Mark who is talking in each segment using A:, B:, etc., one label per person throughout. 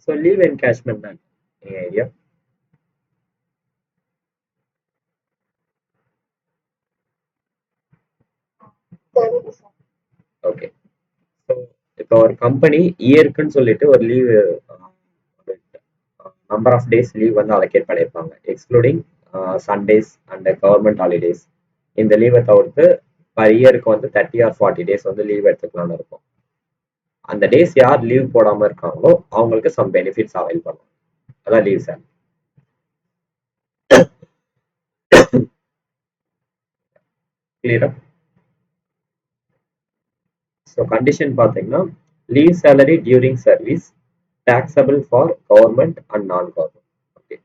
A: So leave encashment தான் area. Okay. So இப்போ ஒரு கம்பெனி இயர்க்குன்னு சொல்லிட்டு ஒரு leave number of days leave வந்து அலோகேட் பண்ணியிருப்பாங்க, excluding Sundays and government holidays. இந்த லீவை தவிர்த்து பர் இயருக்கு வந்து 30 or 40 days வந்து லீவ் எடுத்துக்கலாம்னு இருக்கும். அந்த டேஸ் யார் லீவ் போடாம இருக்காங்களோ அவங்களுக்கு சம் பெனிஃபிட்ஸ் அவைல் பண்ணும். அதான் லீவ் சார். கிளியரா? ஸோ கண்டிஷன் பார்த்தீங்கன்னா, leave salary during service taxable for government and non government. Okay.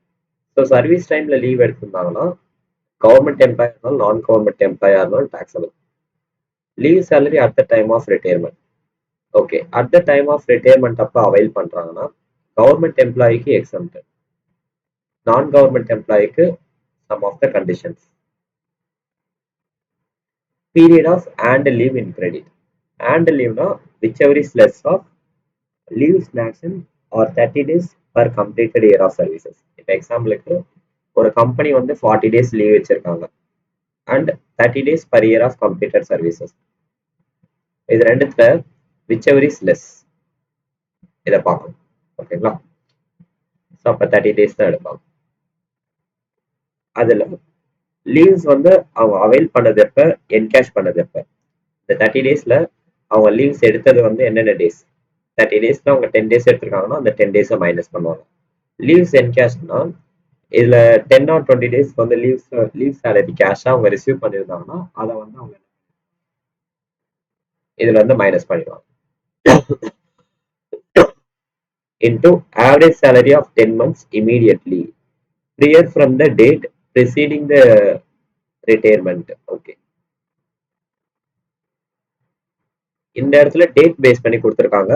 A: So service டைம்ல லீவ் எடுத்திருந்தாங்கன்னா கவர்மெண்ட் எம்ப்ளாயர் இருந்தாலும் நான் கவர்மெண்ட் எம்ப்ளாயர் இருந்தாலும் taxable. Leave salary at the time of retirement. Okay, at the time of retirement அப்போ avail பண்றாங்கன்னா government எம்ப்ளாயிக்கு exempted, non government எம்ப்ளாயிக்கு some of the conditions. Period of and leave in credit. and லீவ்னா whichever is less of leave sanction or 30 days per completed year of services. இப்போ எக்ஸாம்பிளுக்கு ஒரு company வந்து 40 days leave வச்சிருக்காங்க and 30 days per year of completed services. இது ரெண்டுத்துல whichever is less இதை பார்க்கணும். ஓகேங்களா? ஸோ அப்போ 30 days தான் எடுப்பாங்க. அதில் லீவ்ஸ் வந்து அவங்க அவைல் பண்ணது எப்போ, என்கேஷ் பண்ணது எப்போ, இந்த 30 daysல அவங்க லீவ்ஸ் எடுத்தது வந்து என்னென்ன டேஸ், 30 daysல அவங்க 10 days எடுத்திருக்காங்கன்னா அந்த 10 days மைனஸ் பண்ணுவாங்க. லீவ்ஸ் என்கேஷ்னா இதுல 10 or 20 days வந்து லீவ் சேலரி கேஷா அவங்க ரிசீவ் பண்ணியிருந்தாங்கன்னா அதை வந்து அவங்க இதுல இருந்து மைனஸ் பண்ணிடுவாங்க. into average salary of 10 months immediately prior from the date preceding the retirement. Okay, இந்த இடத்துல டேட் பேஸ் பண்ணி கொடுத்துருக்காங்க.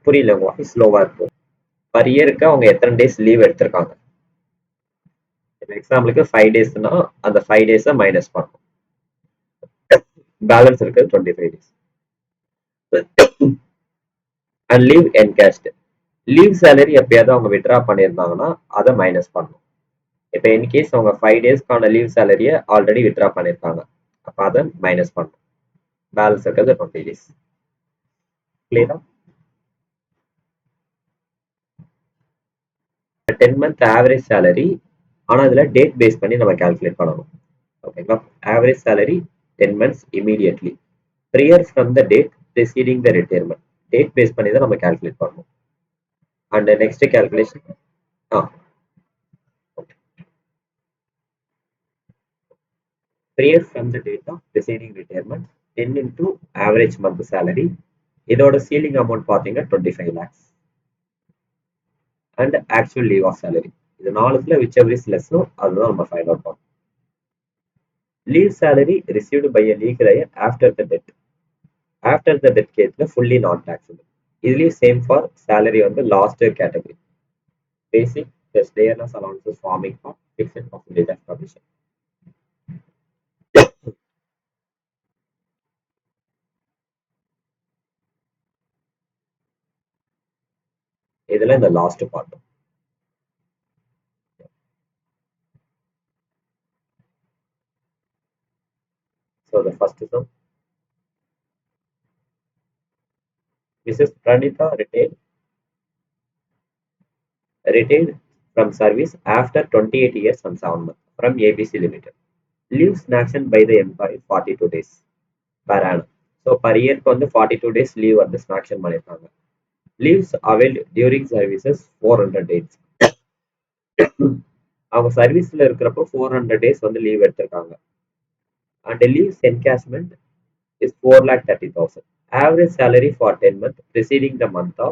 A: புரியல, உங்க வாய்ஸ் ஸ்லோவா இருக்கும். பர் இயருக்கு அவங்க எத்தனை டேஸ் லீவ் எடுத்திருக்காங்க. எக்ஸாம்பிளுக்கு 5 daysனா அந்த 5 days மைனஸ் பண்ணும், பேலன்ஸ் இருக்கு 25 days. And leave encashed, leave salary எப்பயாவது அவங்க வித்ரா பண்ணியிருந்தாங்கன்னா அதை மைனஸ் பண்ணும். இப்போ இன்கேஸ் அவங்க 5 daysக்கான லீவ் சேலரியை ஆல்ரெடி வித்ரா பண்ணியிருக்காங்க, அப்போ அதை மைனஸ் பண்ணும், பேலன்ஸ் இருக்கிறது 20 days. கிளியரா? 10 month ஆவரேஜ் சேலரி, ஆனால் இதில் டேட் பேஸ் பண்ணி நம்ம கால்குலேட் பண்ணணும். ஓகேங்களா? Average salary 10 months immediately prior from the date preceding the retirement. Date base பண்ணி தான் நம்ம கால்குலேட் பண்ணணும். And next calculation prior from the date of preceding retirement 10 into average month salary. இதோட ceiling amount பார்த்தீங்கன்னா 25 lakhs. And actual leave of salary, இது நாலுத்துல whichever is less அதுதான் நம்ம ஃபைண்ட் அவுட் பண்ணணும். Leave salary received by a legal hire after the death. After the death கேஸ்ல fully non taxable. இதுலயும் same for salary வந்து last category, basic plus dearness allowances forming for fixed percentage of commission. இதுல இந்த last part. So the first sum, Mrs. Pranita retained from service after 28 years and 7 months from ABC Limited. Leave sanction by the employee 42 days per annum. So per year வந்து 42 days leave வந்து sanction பண்ணிருக்காங்க. Leaves availed during services 400 days. அவங்க சர்வீஸ்ல இருக்கிறப்போ 400 days வந்து leave எடுத்திருக்காங்க. And the leaves encashment is 4,30,000. Average salary for 10 months preceding the month of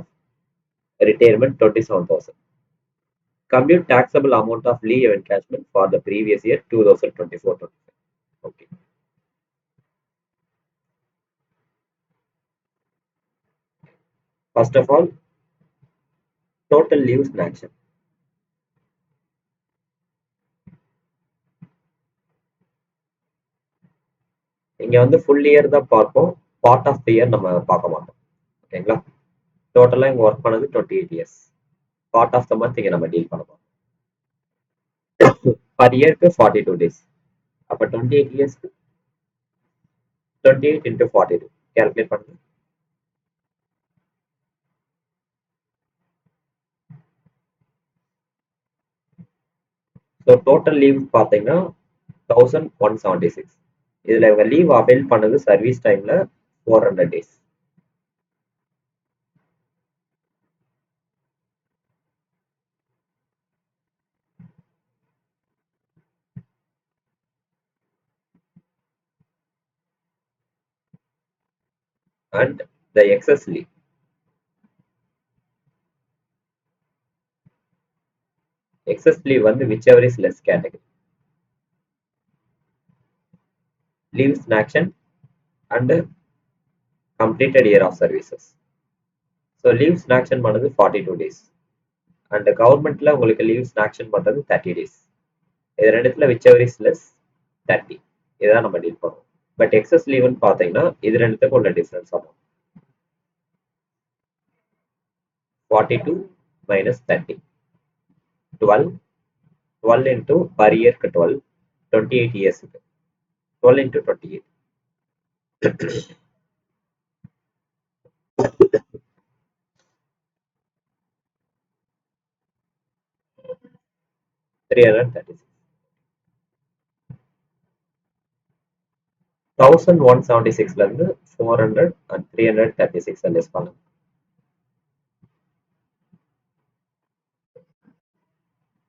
A: retirement 27,000. Compute taxable amount of leave encashment for the previous year 2024-25. Okay. First of all, total leaves in action. இங்க வந்து full year தான் பார்ப்போம். Part of the year நம்ம பார்க்க மாட்டோம். ஓகேங்களா? டோட்டலா இங்க ஒர்க் பண்ணது 28 years. Part of the month இங்க நம்ம டீல் பண்ண போறோம். பர் இயர்க்கு 42 டேஸ். அப்ப 28 இயர்ஸ்க்கு 28 into 42 கால்குலேட் பண்ணுங்க. ஸோ டோட்டல் லீவ் பார்த்தீங்கன்னா 1176. இதுல இவங்க லீவ் அவைல் பண்ணது சர்வீஸ் டைம்ல 400 days. And the excess leave. Excess leave வந்து whichever is less category. Leaves in action and completed year of services. So leaves in action பண்ணது 42 days. And கவர்மெண்ட்ல உங்களுக்கு leaves in action பண்றது 30 days. இது ரெண்டுத்துல whichever is less 30. இதான் நம்ம deal பண்ணுவோம். பட் எக்ஸஸ் லீவ்னு பார்த்தீங்கன்னா இது ரெண்டுத்துக்கும் உள்ள டிஃபரன்ஸ் ஆகும். 42 minus 30. 12. 12 into per year 12. 28 years. 12 into 28. 336. 1176ல இருந்து 400 and 336 லெஸ் பண்ணுங்க.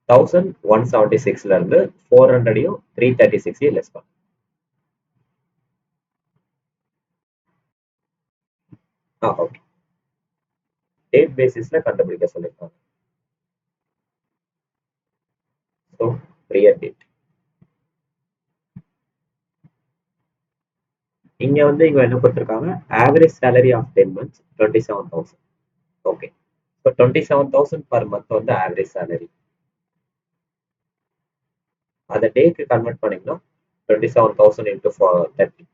A: 1176ல இருந்து 400யும் 336 லெஸ் பண்ணுங்க. ஓகே. டேட் பேசிஸ்ல கண்டுபிடிக்க சொல்லிருக்காங்க. So prior date. இங்க வந்து இங்க என்ன கொடுத்துருக்காங்க, average salary of 10 months 27,000. Okay. So 27,000 per month வந்து ஆவரேஜ் சேலரி. அதை டேக்கு கன்வெர்ட் பண்ணீங்கன்னா 27,000 into 30.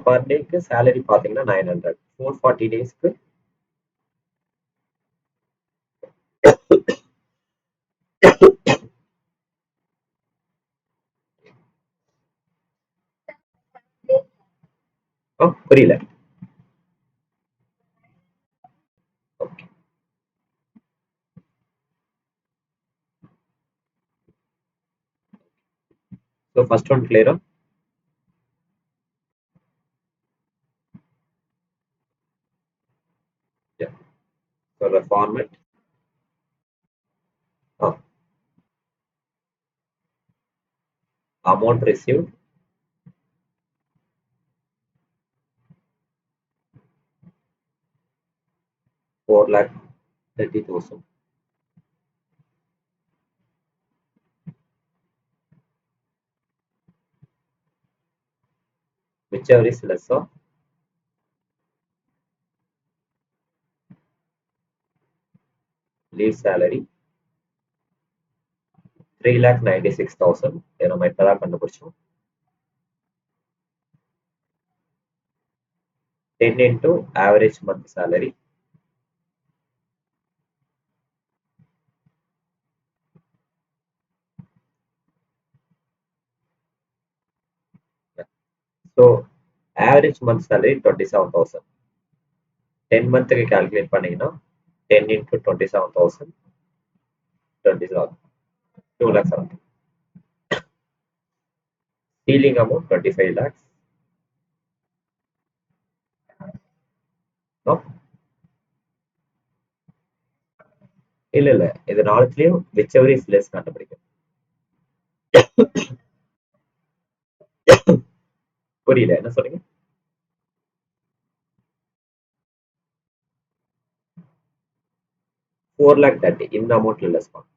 A: பர் டேக்கு சேலரி பார்த்தீங்கன்னா 900. 440 டேஸ்க்கு புரியல. ஓகே. ஸோ ஃபர்ஸ்ட் ஒன் கிளியரா? So the format. Amount received. ₹4,30,000. Whichever is lesser. Leave salary 3,96,000. இதை நம்ம இப்பதான் கண்டுபிடிச்சோம். 10 into average month salary. So average month salary 27,000. 10 மந்த்துக்கு கால்குலேட் பண்ணீங்கன்னா 10 into 27,000 27 2 lakhs ஆகும். Ceiling amount 25 lakhs. No? இல்ல இது நாலுத்துலயும் whichever is less கண்டுபிடிக்கும். புரியல என்ன சொல்றீங்க? 4,30,000 இந்த அமௌண்ட்ல லெஸ் பண்ணும்.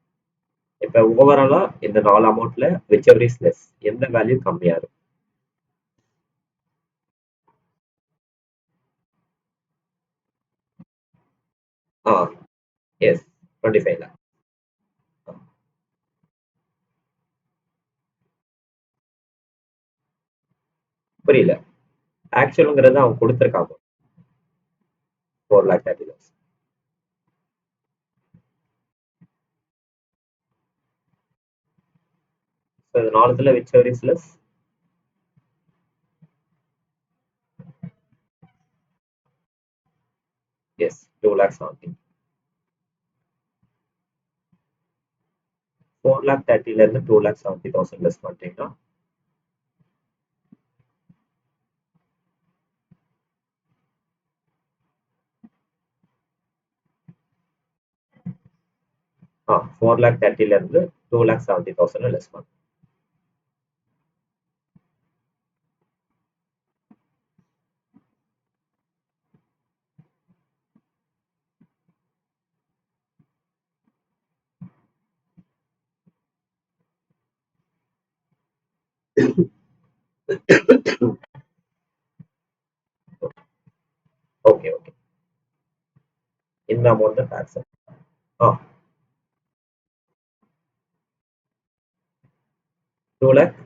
A: இப்ப ஓவராலா இந்த 4 அமௌண்ட்ல விச் எவர் இஸ் லெஸ், எந்த வேல்யூ கம்மியா இருக்கும்? ஆ எஸ் 25 லேக். புரியல. ஆக்சுவல்ங்கிறது அவங்க கொடுத்துருக்காங்க 4,30,000. ஸோ இது நாலுத்துல whichever is less? Yes 2,70,000. 4,30,000 இருந்து 2,70,000 லெஸ் பண்றீங்கன்னா ஆ 4,30,000 இருந்து 2,70,000 லெஸ் பண்ணும். Okay okay. இந்த அமௌண்ட் தான் டாக்ஸ். ஆ 2 லேக்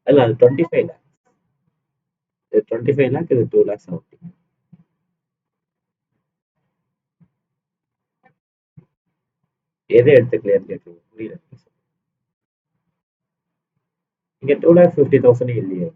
A: இல்ல அது 25 லேக். இது 25 லேக், இது 2,70,000. எதை எடுத்து கிளியர் கேட்குறீங்க? புரியல. இங்க 2,50,000 இல்லையே.